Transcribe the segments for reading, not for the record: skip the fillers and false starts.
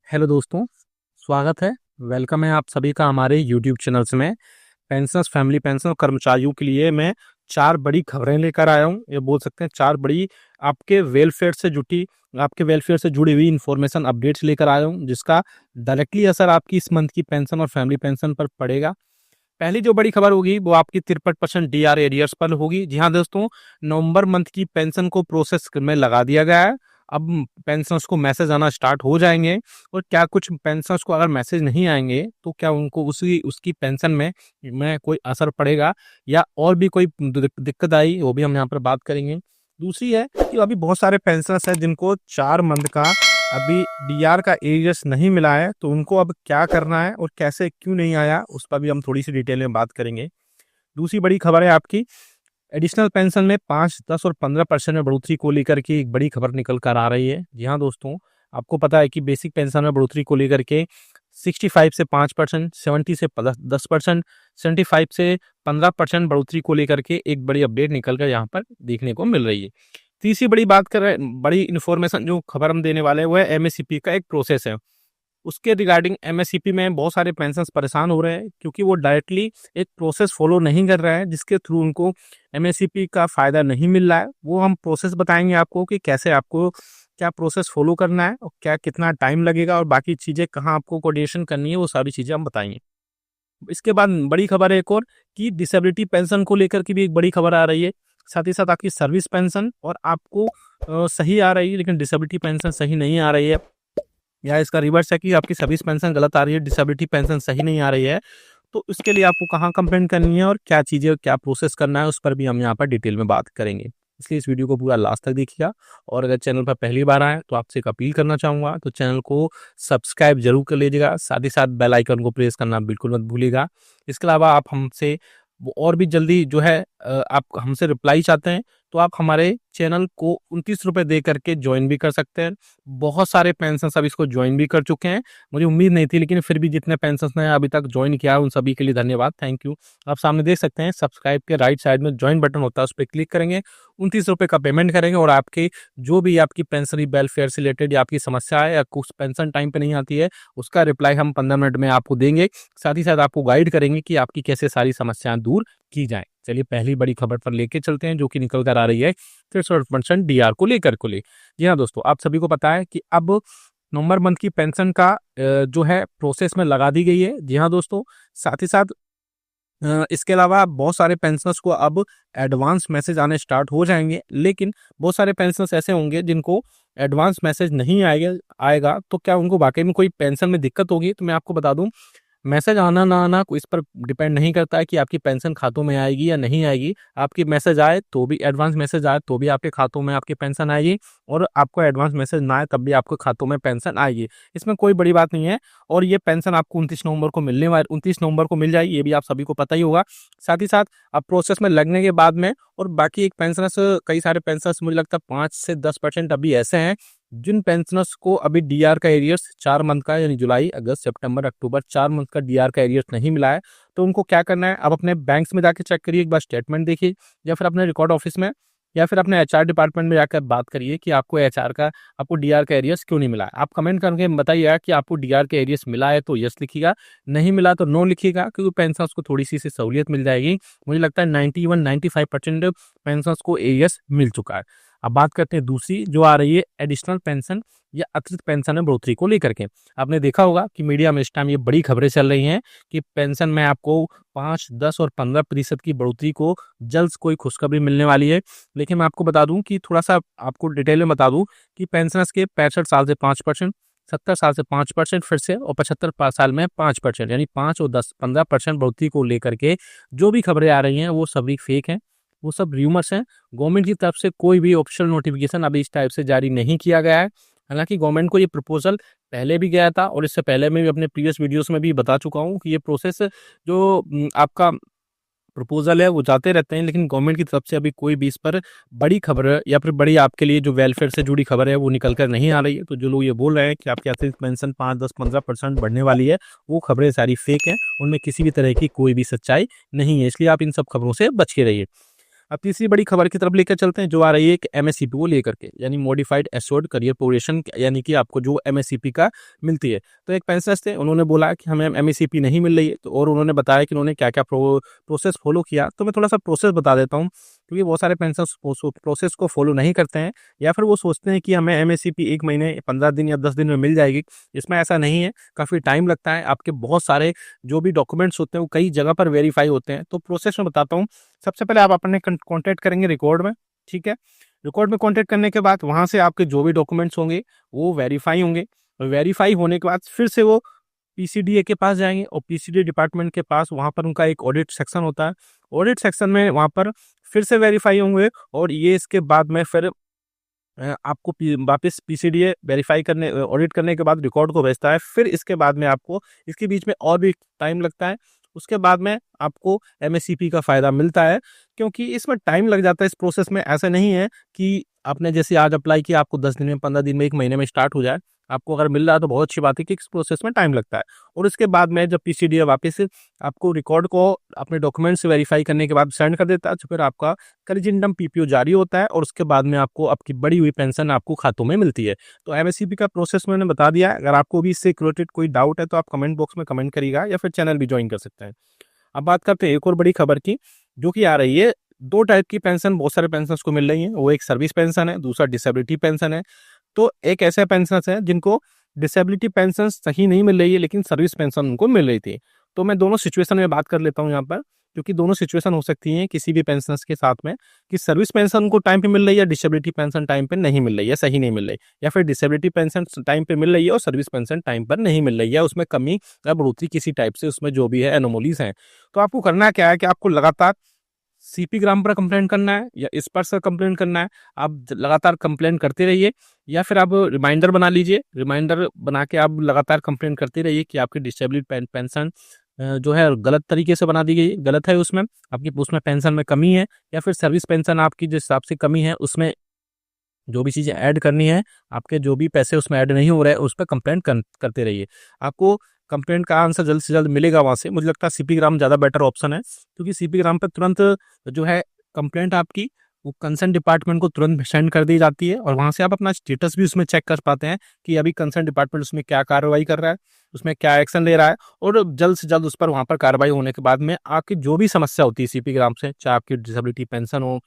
Hello दोस्तों, स्वागत है। वेलकम है आप सभी का हमारे यूट्यूब चैनल्स में। पेंशनर्स, फैमिली पेंशन और कर्मचारियों के लिए मैं 4 बड़ी खबरें लेकर आया हूँ। ये बोल सकते हैं 4 बड़ी आपके वेलफेयर से जुड़ी हुई इन्फॉर्मेशन अपडेट्स लेकर आया हूँ, जिसका डायरेक्टली असर आपकी इस मंथ की पेंशन और फैमिली पेंशन पर पड़ेगा। पहली जो बड़ी खबर होगी वो आपकी 63% डीआर एरियर्स पर होगी। जी हाँ दोस्तों, नवंबर मंथ की पेंशन को प्रोसेस में लगा दिया गया है। अब पेंशनर्स को मैसेज आना स्टार्ट हो जाएंगे। और क्या कुछ पेंशनर्स को अगर मैसेज नहीं आएंगे तो क्या उनको उसकी पेंशन में कोई असर पड़ेगा या और भी कोई दिक्कत आई, वो भी हम यहाँ पर बात करेंगे। दूसरी है कि अभी बहुत सारे पेंशनर्स हैं जिनको 4 मंथ का अभी डीआर का एरियर्स नहीं मिला है, तो उनको अब क्या करना है और कैसे क्यों नहीं आया, उस पर भी हम थोड़ी सी डिटेल में बात करेंगे। दूसरी बड़ी खबर है आपकी एडिशनल पेंशन में 5, 10 और 15% में बढ़ोतरी को लेकर के एक बड़ी खबर निकल कर आ रही है। जी हाँ दोस्तों, आपको पता है कि बेसिक पेंशन में बढ़ोतरी को लेकर के 65 से 5%, 70 से 10%, 75 से 15% बढ़ोतरी को लेकर के एक बड़ी अपडेट निकल कर यहाँ पर देखने को मिल रही है। तीसरी बड़ी इन्फॉर्मेशन जो खबर हम देने वाले हैं वो है एमएससीपी का एक प्रोसेस है। उसके रिगार्डिंग एमएससीपी में बहुत सारे पेंशनर्स परेशान हो रहे हैं क्योंकि वो डायरेक्टली एक प्रोसेस फॉलो नहीं कर रहे हैं, जिसके थ्रू उनको एमएससीपी का फ़ायदा नहीं मिल रहा है। वो हम प्रोसेस बताएंगे आपको कि कैसे आपको क्या प्रोसेस फॉलो करना है और क्या कितना टाइम लगेगा और बाकी चीज़ें कहाँ आपको कोऑर्डिनेशन करनी है, वो सारी चीज़ें हम बताएंगे। इसके बाद बड़ी खबर है एक और कि डिसेबिलिटी पेंशन को लेकर की भी एक बड़ी खबर आ रही है। साथ ही साथ आपकी सर्विस पेंशन और आपको सही आ रही है लेकिन डिसेबिलिटी पेंशन सही नहीं आ रही है, या इसका रिवर्स है कि आपकी सर्विस पेंशन गलत आ रही है, डिसेबिलिटी पेंशन सही नहीं आ रही है। तो इसके लिए आपको कहाँ कंप्लेंट करनी है और क्या चीज़ें, क्या प्रोसेस करना है, उस पर भी हम यहाँ पर डिटेल में बात करेंगे। इसलिए इस वीडियो को पूरा लास्ट तक देखिएगा। और अगर चैनल पर पहली बार आए तो आपसे एक अपील करना चाहूँगा, तो चैनल को सब्सक्राइब जरूर कर लीजिएगा। साथ ही साथ बेल आइकन को प्रेस करना बिल्कुल मत भूलिएगा। इसके अलावा आप हमसे वो और भी जल्दी जो है आप हमसे रिप्लाई चाहते हैं तो आप हमारे चैनल को 29 रुपये दे करके ज्वाइन भी कर सकते हैं। बहुत सारे पेंशन अब इसको ज्वाइन भी कर चुके हैं। मुझे उम्मीद नहीं थी, लेकिन फिर भी जितने पेंशन ने अभी तक ज्वाइन किया उन सभी के लिए धन्यवाद, थैंक यू। आप सामने देख सकते हैं सब्सक्राइब के राइट साइड में ज्वाइन बटन होता है, उस पर क्लिक करेंगे, 29 रुपये का पेमेंट करेंगे और आपके जो भी आपकी पेंशन वेलफेयर से रिलेटेड या आपकी समस्या है या कुछ पेंशन टाइम पे नहीं आती है, उसका रिप्लाई हम 15 मिनट में आपको देंगे। साथ ही साथ आपको गाइड करेंगे कि आपकी कैसे सारी समस्याएं दूर की जाएं। चलिए पहली बड़ी खबर पर लेके चलते हैं जो कि निकल कर आ रही है 63% डीआर को लेकर को ले। जी हाँ दोस्तों, आप सभी को पता है कि अब नवंबर मंथ की पेंशन का जो है प्रोसेस में लगा दी गई है। जी हाँ दोस्तों, साथ ही साथ इसके अलावा बहुत सारे पेंशनर्स को अब एडवांस मैसेज आने स्टार्ट हो जाएंगे, लेकिन बहुत सारे पेंशनर्स ऐसे होंगे जिनको एडवांस मैसेज नहीं आएगा तो क्या उनको वाकई में कोई पेंशन में दिक्कत होगी? तो मैं आपको बता दूं, मैसेज आना ना आना इस पर डिपेंड नहीं करता है कि आपकी पेंशन खातों में आएगी या नहीं आएगी। आपकी मैसेज आए तो भी, एडवांस मैसेज आए तो भी आपके खातों में आपकी पेंशन आएगी, और आपको एडवांस मैसेज ना आए तब भी आपके खातों में पेंशन आएगी। इसमें कोई बड़ी बात नहीं है। और ये पेंशन आपको 29 नवंबर को 29 नवंबर को मिल जाएगी, ये भी आप सभी को पता ही होगा। साथ ही साथ अब प्रोसेस में लगने के बाद में और बाकी एक पेंशनर्स, कई सारे पेंशनर्स मुझे लगता है 5 से 10% अभी ऐसे हैं जिन पेंशनर्स को अभी डीआर का एरियर्स 4 मंथ का, यानी जुलाई, अगस्त, सितंबर, अक्टूबर 4 मंथ का डीआर का एरियर्स नहीं मिला है। तो उनको क्या करना है, अब अपने बैंक्स में जाके चेक करिए, एक बार स्टेटमेंट देखिए, या फिर अपने रिकॉर्ड ऑफिस में या फिर अपने एचआर डिपार्टमेंट में जाकर बात करिए कि आपको डीआर का एरियर्स क्यों नहीं मिला है। आप कमेंट करके बताइएगा कि आपको डीआर का एरियर्स मिला है तो यस लिखिएगा, नहीं मिला तो नो लिखिएगा, क्योंकि पेंशनर्स को थोड़ी सी सहूलियत मिल जाएगी। मुझे लगता है 91-95% पेंशनर्स को एरियर्स मिल चुका है। अब बात करते हैं दूसरी जो आ रही है एडिशनल पेंशन या अतिरिक्त पेंशन में बढ़ोतरी को लेकर के। आपने देखा होगा कि मीडिया में इस टाइम ये बड़ी खबरें चल रही हैं कि पेंशन में आपको 5, 10 और 15% की बढ़ोतरी को जल्द कोई खुशखबरी मिलने वाली है। लेकिन मैं आपको बता दूं कि थोड़ा सा आपको डिटेल में बता दूं कि पेंशनर्स के 65 साल से 5%, 70 साल से 5% फिर से, और 75 साल में 5%, यानी 5 और 10, 15% बढ़ोतरी को लेकर के जो भी खबरें आ रही हैं वो सभी फेक हैं, वो सब र्यूमर्स हैं। गवर्नमेंट की तरफ से कोई भी ऑफिशियल नोटिफिकेशन अभी इस टाइप से जारी नहीं किया गया है। हालांकि गवर्नमेंट को ये प्रपोजल पहले भी गया था और इससे पहले मैं भी अपने प्रीवियस वीडियोस में भी बता चुका हूँ कि ये प्रोसेस जो आपका प्रपोजल है वो जाते रहते हैं, लेकिन गवर्नमेंट की तरफ से अभी कोई भी इस पर बड़ी खबर या फिर बड़ी आपके लिए जो वेलफेयर से जुड़ी खबर है वो निकल कर नहीं आ रही है। तो जो लोग ये बोल रहे हैं कि आपकी अतिरिक्त पेंशन 5, 10, 15% बढ़ने वाली है, वो खबरें सारी फेक हैं, उनमें किसी भी तरह की कोई भी सच्चाई नहीं है। इसलिए आप इन सब खबरों से बच के रहिए। अब तीसरी बड़ी खबर की तरफ लेकर चलते हैं, जो आ रही है एक एमएससीपी को लेकर के, यानी मॉडिफाइड एश्योर्ड करियर प्रोग्रेशन, यानी कि आपको जो एमएससीपी का मिलती है। तो एक पेंशनर्स थे, उन्होंने बोला कि हमें एमएससीपी नहीं मिल रही है, तो और उन्होंने बताया कि उन्होंने क्या क्या प्रोसेस फॉलो किया। तो मैं थोड़ा सा प्रोसेस बता देता हूँ, क्योंकि बहुत सारे पेंशनर्स प्रोसेस को फॉलो नहीं करते हैं, या फिर वो सोचते हैं कि हमें एमएससीपी 1 महीने, 15 दिन या 10 दिन में मिल जाएगी। इसमें ऐसा नहीं है, काफ़ी टाइम लगता है। आपके बहुत सारे जो भी डॉक्यूमेंट्स होते हैं वो कई जगह पर वेरीफाई होते हैं। तो प्रोसेस में बताता हूँ। सबसे पहले आप अपने कॉन्टैक्ट करेंगे रिकॉर्ड में, ठीक है। रिकॉर्ड में कॉन्टैक्ट करने के बाद वहाँ से आपके जो भी डॉक्यूमेंट्स होंगे वो वेरीफाई होंगे। वेरीफाई होने के बाद फिर से वो पीसीडीए के पास जाएंगे, और पीसीडीए डिपार्टमेंट के पास वहाँ पर उनका एक ऑडिट सेक्शन होता है। ऑडिट सेक्शन में वहाँ पर फिर से वेरीफाई होंगे, और ये इसके बाद में फिर आपको वापस पीसीडीए वेरीफाई करने, ऑडिट करने के बाद रिकॉर्ड को भेजता है। फिर इसके बाद में आपको, इसके बीच में और भी टाइम लगता है। उसके बाद में आपको एमएससीपी का फ़ायदा मिलता है, क्योंकि इसमें टाइम लग जाता है इस प्रोसेस में। ऐसा नहीं है कि आपने जैसे आज अप्लाई किया, आपको 10 दिन में, 15 दिन में, 1 महीने में स्टार्ट हो जाए। आपको अगर मिल रहा है तो बहुत अच्छी बात है कि इस प्रोसेस में टाइम लगता है। और इसके बाद में जब पीसीडीए वापस आपको रिकॉर्ड को अपने डॉक्यूमेंट से वेरीफाई करने के बाद सेंड कर देता है, तो फिर आपका करिजेंडम पीपीओ जारी होता है, और उसके बाद में आपको आपकी बढ़ी हुई पेंशन आपको खातों में मिलती है। तो एमएससीपी का प्रोसेस मैंने बता दिया है। अगर आपको भी इससे रिलेटेड कोई डाउट है तो आप कमेंट बॉक्स में कमेंट करिएगा, या फिर चैनल भी ज्वाइन कर सकते हैं। अब बात करते हैं एक और बड़ी खबर की, जो कि आ रही है। 2 टाइप की पेंशन बहुत सारे पेंशनर्स को मिल रही है। वो एक सर्विस पेंशन है, दूसरा डिसेबिलिटी पेंशन है। तो एक ऐसे पेंशनर्स हैं जिनको डिसेबिलिटी पेंशन सही नहीं मिल रही है, लेकिन सर्विस पेंशन उनको मिल रही थी। तो मैं दोनों सिचुएशन में बात कर लेता हूँ यहाँ पर, क्योंकि दोनों सिचुएशन हो सकती हैं किसी भी पेंशनर्स के साथ में, कि सर्विस पेंशन उनको टाइम पे मिल रही है, डिसेबिलिटी पेंशन टाइम पे नहीं मिल रही है, सही नहीं मिल रही, या फिर डिसेबिलिटी पेंशन टाइम पे मिल रही है और सर्विस पेंशन टाइम पर नहीं मिल रही है, उसमें कमी या बढ़ोतरी किसी टाइप से उसमें जो भी है एनोमलीज हैं। तो आपको करना क्या है कि आपको लगातार सीपी ग्राम पर कंप्लेंट करना है, या इस पर से कंप्लेंट करना है। आप लगातार कंप्लेंट करते रहिए, या फिर आप रिमाइंडर बना लीजिए। रिमाइंडर बना के आप लगातार कंप्लेंट करते रहिए कि आपकी डिसेबिलिटी पेंशन जो है गलत तरीके से बना दी गई, गलत है, उसमें आपकी उसमें पेंशन में कमी है, या फिर सर्विस पेंशन आपकी जिस हिसाब से कमी है उसमें जो भी चीज़ें ऐड करनी है, आपके जो भी पैसे उसमें ऐड नहीं हो रहे हैं, उस पर कंप्लेंट करते रहिए। आपको कंप्लेंट का आंसर जल्द से जल्द मिलेगा वहाँ से। मुझे लगता है सीपी ग्राम ज़्यादा बेटर ऑप्शन है, क्योंकि सीपी ग्राम पर तुरंत जो है कंप्लेंट आपकी वो कंसर्न डिपार्टमेंट को तुरंत सेंड कर दी जाती है, और वहाँ से आप अपना स्टेटस भी उसमें चेक कर पाते हैं कि अभी कंसर्न डिपार्टमेंट उसमें क्या कार्रवाई कर रहा है, उसमें क्या एक्शन ले रहा है। और जल्द से जल्द उस पर वहाँ पर कार्रवाई होने के बाद में आपकी जो भी समस्या होती है सीपी ग्राम से, चाहे आपकी डिसेबिलिटी पेंशन हो,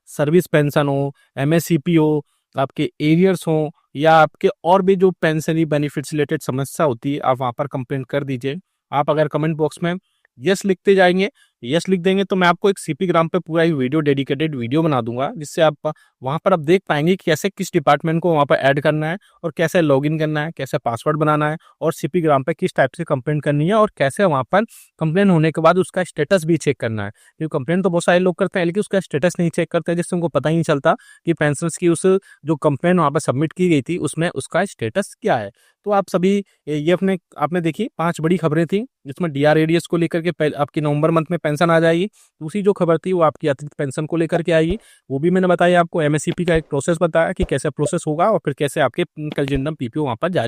सर्विस पेंशन हो, एमएससीपी हो, आपके एरियर्स हों, या आपके और भी जो पेंशनरी बेनिफिट्स रिलेटेड समस्या होती है, आप वहाँ पर कंप्लेंट कर दीजिए। आप अगर कमेंट बॉक्स में यस लिखते जाएंगे, यस लिख देंगे, तो मैं आपको एक सीपी ग्राम पे पूरा ही वीडियो, डेडिकेटेड वीडियो बना दूंगा, जिससे आप वहाँ पर आप देख पाएंगे कि कैसे किस डिपार्टमेंट को वहाँ पर ऐड करना है, और कैसे लॉगिन करना है, कैसे पासवर्ड बनाना है, और सीपी ग्राम पे किस टाइप से कंप्लेंट करनी है, और कैसे वहाँ पर कंप्लेंट होने के बाद उसका स्टेटस भी चेक करना है। क्योंकि कंप्लेंट तो बहुत सारे लोग करते हैं, लेकिन उसका स्टेटस नहीं चेक करते, जिससे उनको पता ही नहीं चलता कि पेंशनर्स की उस जो कंप्लेंट वहाँ पर सबमिट की गई थी उसमें उसका स्टेटस क्या है। तो आप सभी ये अपने आपने देखी 5 बड़ी खबरें थी, जिसमें डीआर एरियर्स को लेकर के आपकी नवंबर मंथ में पेंशन आ जाएगी। दूसरी जो खबर थी वो आपकी अतिरिक्त पेंशन को लेकर के आएगी, वो भी मैंने बताया आपको। एमएससीपी का एक प्रोसेस बताया कि कैसे प्रोसेस होगा, और फिर कैसे आपके कल पीपीओ वहाँ पर जारी